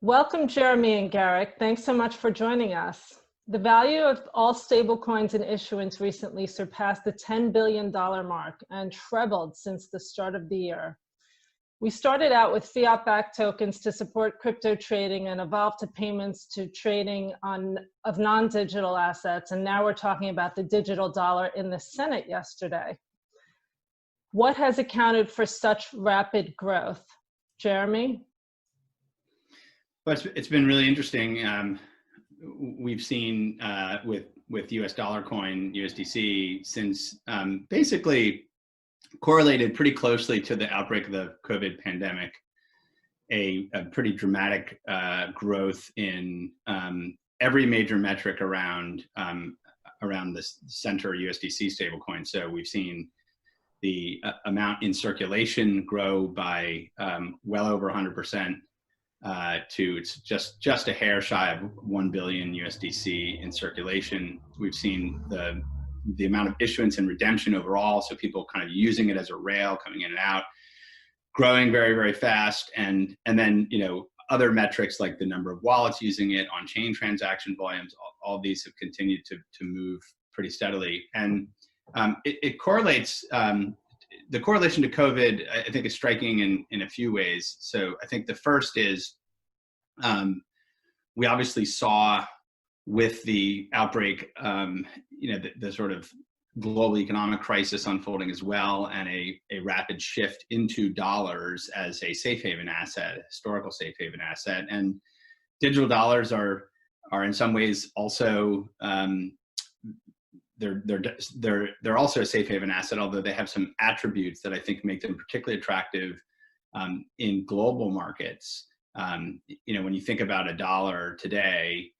Welcome, Jeremy and Garrick. Thanks so much for joining us. The value of all stablecoins and issuance recently surpassed the $10 billion mark and trebled since the start of the year. We started out with fiat-backed tokens to support crypto trading and evolved to payments to trading of non-digital assets, and now we're talking about the digital dollar in the Senate yesterday. What has accounted for such rapid growth? Jeremy? Well, it's been really interesting. We've seen with US dollar coin, USDC, since basically correlated pretty closely to the outbreak of the COVID pandemic, a pretty dramatic growth in every major metric around the center USDC stablecoin. So we've seen the amount in circulation grow by well over 100%. It's just a hair shy of 1 billion USDC in circulation. We've seen the amount of issuance and redemption overall, so people kind of using it as a rail, coming in and out, growing very, very fast. And then, other metrics like the number of wallets using it, on-chain transaction volumes, all these have continued to move pretty steadily. And it correlates, the correlation to COVID, I think, is striking in a few ways. So I think the first is we obviously saw with the outbreak, the sort of global economic crisis unfolding as well, and a rapid shift into dollars as a safe haven asset, a historical safe haven asset. And digital dollars are in some ways also they're also a safe haven asset, although they have some attributes that I think make them particularly attractive in global markets. When you think about a dollar today,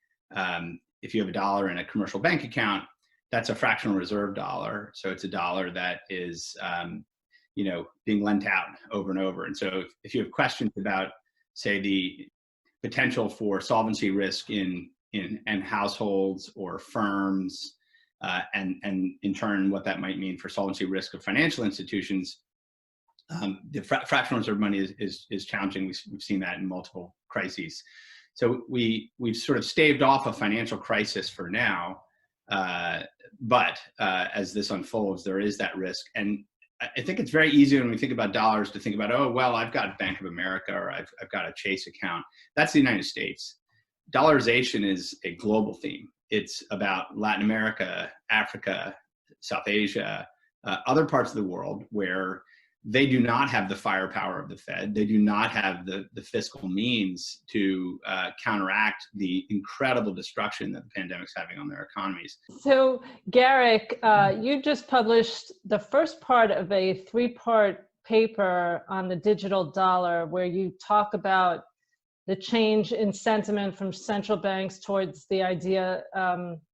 if you have a dollar in a commercial bank account, that's a fractional reserve dollar. So it's a dollar that is, being lent out over and over. And so if you have questions about, say, the potential for solvency risk in households or firms, and in turn, what that might mean for solvency risk of financial institutions, the fractional reserve money is challenging. We've seen that in multiple crises. So we've sort of staved off a financial crisis for now, but as this unfolds, there is that risk. And I think it's very easy when we think about dollars to think about, oh, well, I've got Bank of America or I've got a Chase account. That's the United States. Dollarization is a global theme. It's about Latin America, Africa, South Asia, other parts of the world where they do not have the firepower of the Fed. They do not have the fiscal means to counteract the incredible destruction that the pandemic's having on their economies. So, Garrick, you just published the first part of a 3-part paper on the digital dollar, where you talk about the change in sentiment from central banks towards the idea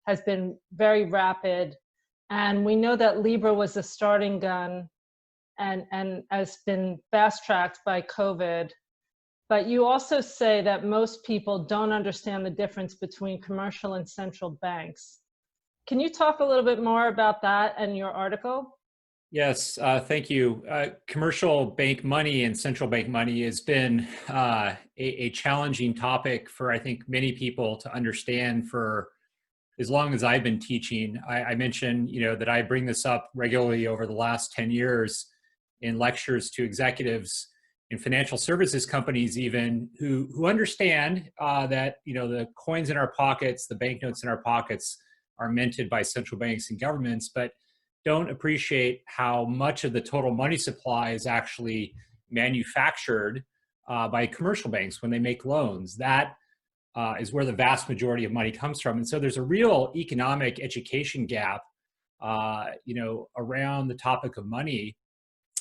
has been very rapid. And we know that Libra was a starting gun and has been fast-tracked by COVID. But you also say that most people don't understand the difference between commercial and central banks. Can you talk a little bit more about that and your article? Yes, thank you. Commercial bank money and central bank money has been a challenging topic for, I think, many people to understand for as long as I've been teaching. I mentioned, that I bring this up regularly over the last 10 years in lectures to executives in financial services companies, even who understand that, the coins in our pockets, the banknotes in our pockets are minted by central banks and governments, but don't appreciate how much of the total money supply is actually manufactured by commercial banks when they make loans. That is where the vast majority of money comes from. And so there's a real economic education gap, around the topic of money,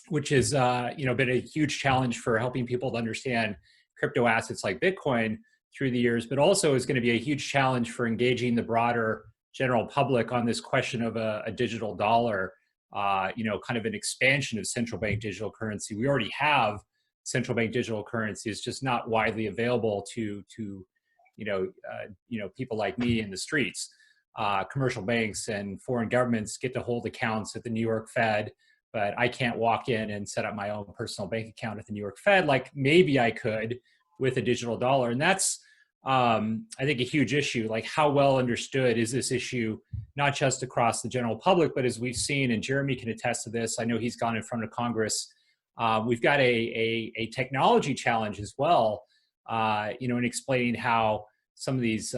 which has, been a huge challenge for helping people to understand crypto assets like Bitcoin through the years, but also is going to be a huge challenge for engaging the broader general public on this question of a digital dollar, kind of an expansion of central bank digital currency. We already have central bank digital currency. It's just not widely available to people like me in the streets. Commercial banks and foreign governments get to hold accounts at the New York Fed, but I can't walk in and set up my own personal bank account at the New York Fed like maybe I could with a digital dollar. And that's, I think, a huge issue. Like, how well understood is this issue, not just across the general public, but as we've seen, and Jeremy can attest to this, I know he's gone in front of Congress, we've got a technology challenge as well, in explaining how some of these,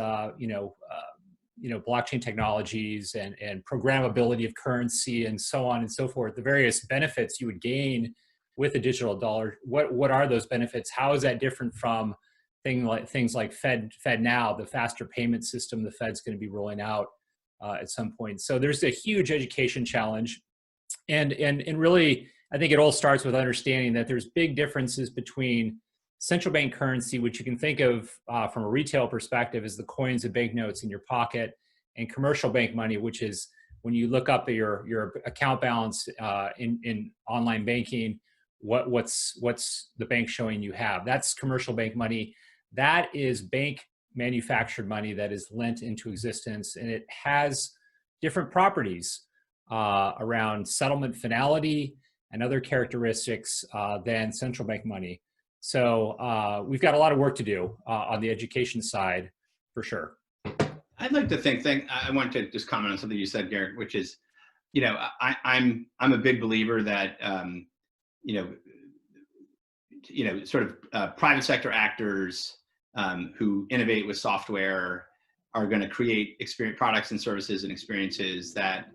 blockchain technologies and programmability of currency and so on and so forth, the various benefits you would gain with a digital dollar. What are those benefits? How is that different from things like FedNow, the faster payment system the Fed's going to be rolling out at some point? So there's a huge education challenge, and really, I think it all starts with understanding that there's big differences between central bank currency, which you can think of from a retail perspective as the coins and banknotes in your pocket, and commercial bank money, which is when you look up your account balance in online banking, what's the bank showing you have. That's commercial bank money. That is bank manufactured money that is lent into existence, and it has different properties around settlement finality and other characteristics than central bank money. So we've got a lot of work to do on the education side, for sure. I'd like to think I want to just comment on something you said, Garrick, which is, I'm a big believer that sort of private sector actors who innovate with software are going to create products and services and experiences that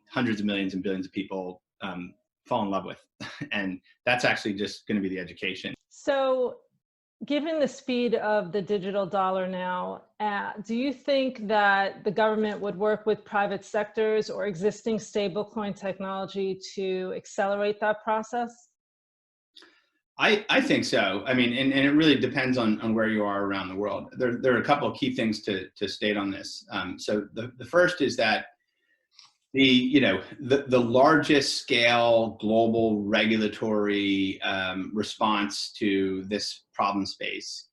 hundreds of millions and billions of people fall in love with. And that's actually just going to be the education. So given the speed of the digital dollar now, do you think that the government would work with private sectors or existing stablecoin technology to accelerate that process? I think so. I mean, and it really depends on where you are around the world. There are a couple of key things to state on this. So the first is that the largest scale global regulatory response to this problem space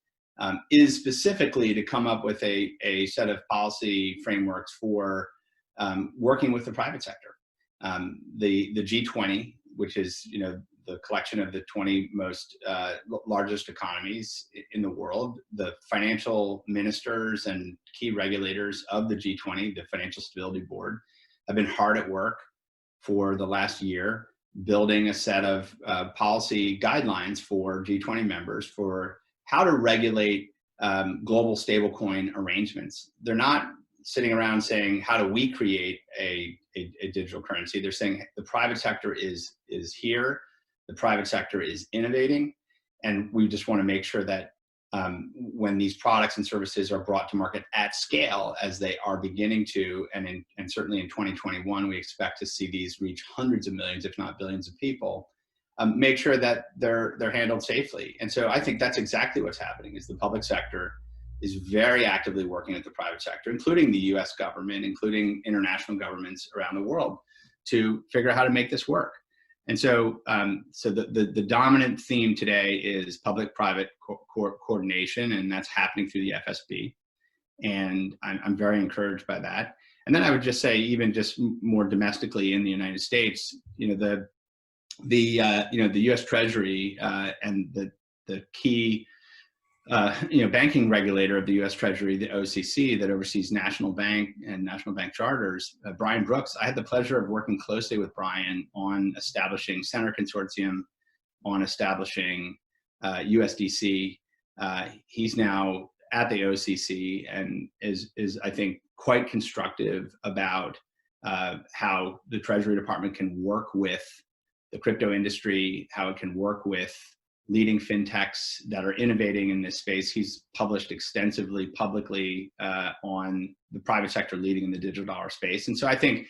is specifically to come up with a set of policy frameworks for working with the private sector. The G20, which is the collection of the 20 most largest economies in the world, the financial ministers and key regulators of the G20, the Financial Stability Board, have been hard at work for the last year, building a set of policy guidelines for G20 members for how to regulate global stablecoin arrangements. They're not sitting around saying, how do we create a digital currency? They're saying the private sector is here, the private sector is innovating, and we just want to make sure that when these products and services are brought to market at scale, as they are beginning to, and certainly in 2021, we expect to see these reach hundreds of millions, if not billions of people, make sure that they're handled safely. And so I think that's exactly what's happening, is the public sector is very actively working with the private sector, including the US government, including international governments around the world, to figure out how to make this work. And so, the dominant theme today is public-private coordination, and that's happening through the FSB. And I'm very encouraged by that. And then I would just say, even just more domestically in the United States, the U.S. Treasury and the key banking regulator of the U.S. Treasury, the OCC, that oversees national bank and national bank charters, Brian Brooks. I had the pleasure of working closely with Brian on establishing Center Consortium, on establishing USDC. He's now at the OCC and is I think quite constructive about how the Treasury Department can work with the crypto industry, how it can work with leading fintechs that are innovating in this space. He's published extensively publicly on the private sector leading in the digital dollar space. And so I think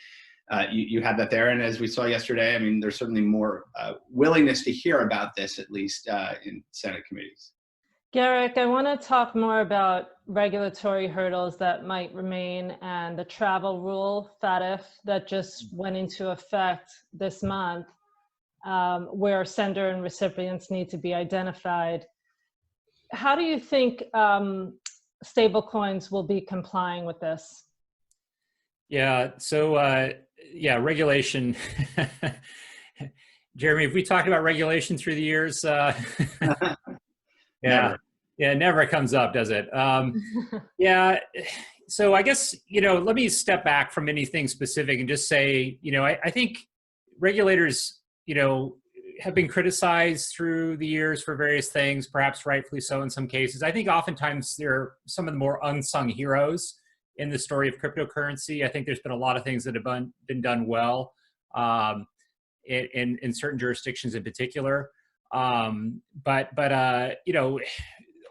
you have that there. And as we saw yesterday, I mean, there's certainly more willingness to hear about this, at least in Senate committees. Garrick, I want to talk more about regulatory hurdles that might remain and the travel rule, FATF, that just went into effect this month, where sender and recipients need to be identified. How do you think stablecoins will be complying with this? Yeah, so regulation. Jeremy, have we talked about regulation through the years? Yeah. Yeah, it never comes up, does it? Yeah. So I guess, let me step back from anything specific and just say, I think regulators, have been criticized through the years for various things, perhaps rightfully so in some cases. I think oftentimes they're some of the more unsung heroes in the story of cryptocurrency. I think there's been a lot of things that have been done well in certain jurisdictions in particular. But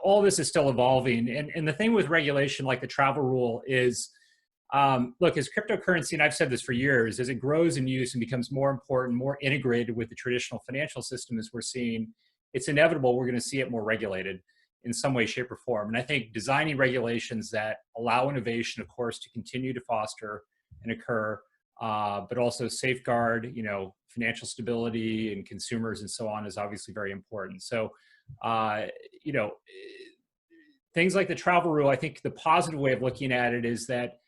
all this is still evolving. And the thing with regulation, like the travel rule, is look, as cryptocurrency, and I've said this for years, as it grows in use and becomes more important, more integrated with the traditional financial system as we're seeing, it's inevitable we're going to see it more regulated in some way, shape, or form. And I think designing regulations that allow innovation, of course, to continue to foster and occur, but also safeguard, financial stability and consumers and so on is obviously very important. So, things like the travel rule, I think the positive way of looking at it is that,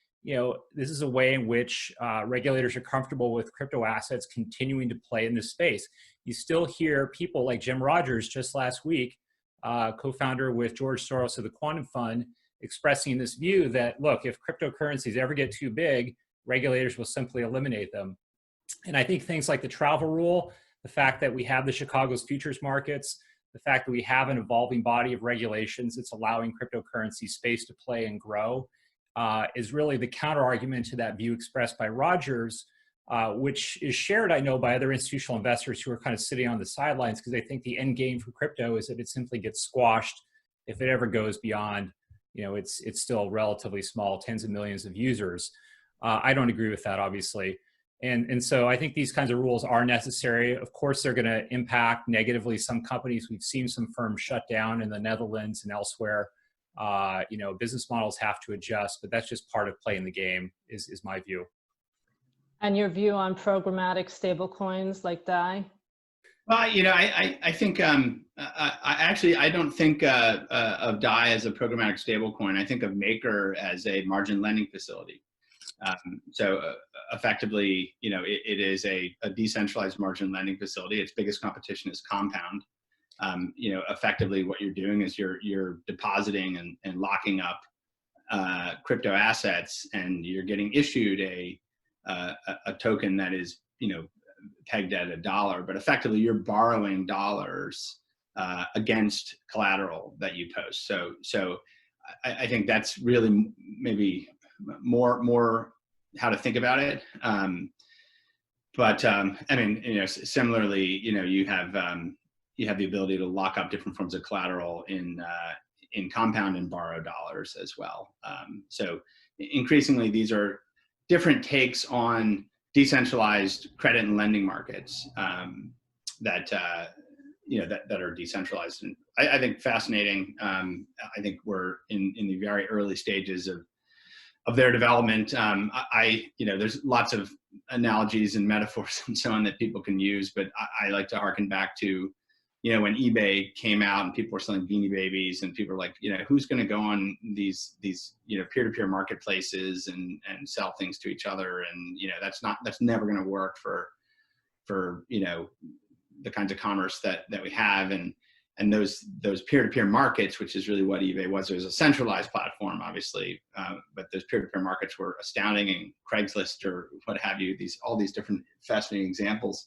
this is a way in which regulators are comfortable with crypto assets continuing to play in this space. You still hear people like Jim Rogers just last week, co-founder with George Soros of the Quantum Fund, expressing this view that, look, if cryptocurrencies ever get too big, regulators will simply eliminate them. And I think things like the travel rule, the fact that we have the Chicago's futures markets, the fact that we have an evolving body of regulations that's allowing cryptocurrency space to play and grow, is really the counter argument to that view expressed by Rogers, which is shared, I know, by other institutional investors who are kind of sitting on the sidelines because they think the end game for crypto is that it simply gets squashed if it ever goes beyond, it's still relatively small, tens of millions of users. I don't agree with that, obviously. And so I think these kinds of rules are necessary. Of course, they're going to impact negatively some companies. We've seen some firms shut down in the Netherlands and elsewhere. Business models have to adjust, but that's just part of playing the game, is my view. And your view on programmatic stablecoins like DAI? Well, I think I don't think of DAI as a programmatic stablecoin. I think of Maker as a margin lending facility. So effectively, it is a decentralized margin lending facility. Its biggest competition is Compound. Effectively what you're doing is you're depositing and locking up crypto assets, and you're getting issued a token that is, pegged at $1, but effectively you're borrowing dollars against collateral that you post. So I think that's really maybe more how to think about it. Similarly, you have the ability to lock up different forms of collateral in Compound and borrow dollars as well. So increasingly, these are different takes on decentralized credit and lending markets that are decentralized. And I think fascinating. I think we're in the very early stages of their development. There's lots of analogies and metaphors and so on that people can use, but I like to harken back to, when eBay came out and people were selling Beanie Babies, and people were like, who's going to go on these peer-to-peer marketplaces and sell things to each other, and that's never going to work for the kinds of commerce that we have, and those peer-to-peer markets, which is really what eBay was. It was a centralized platform, obviously, but those peer-to-peer markets were astounding, and Craigslist or what have you, all these different fascinating examples.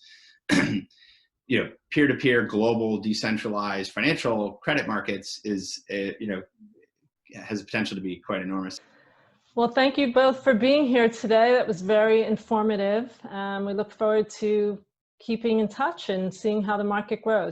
Peer-to-peer global decentralized financial credit markets has the potential to be quite enormous. Well, thank you both for being here today. That was very informative. We look forward to keeping in touch and seeing how the market grows.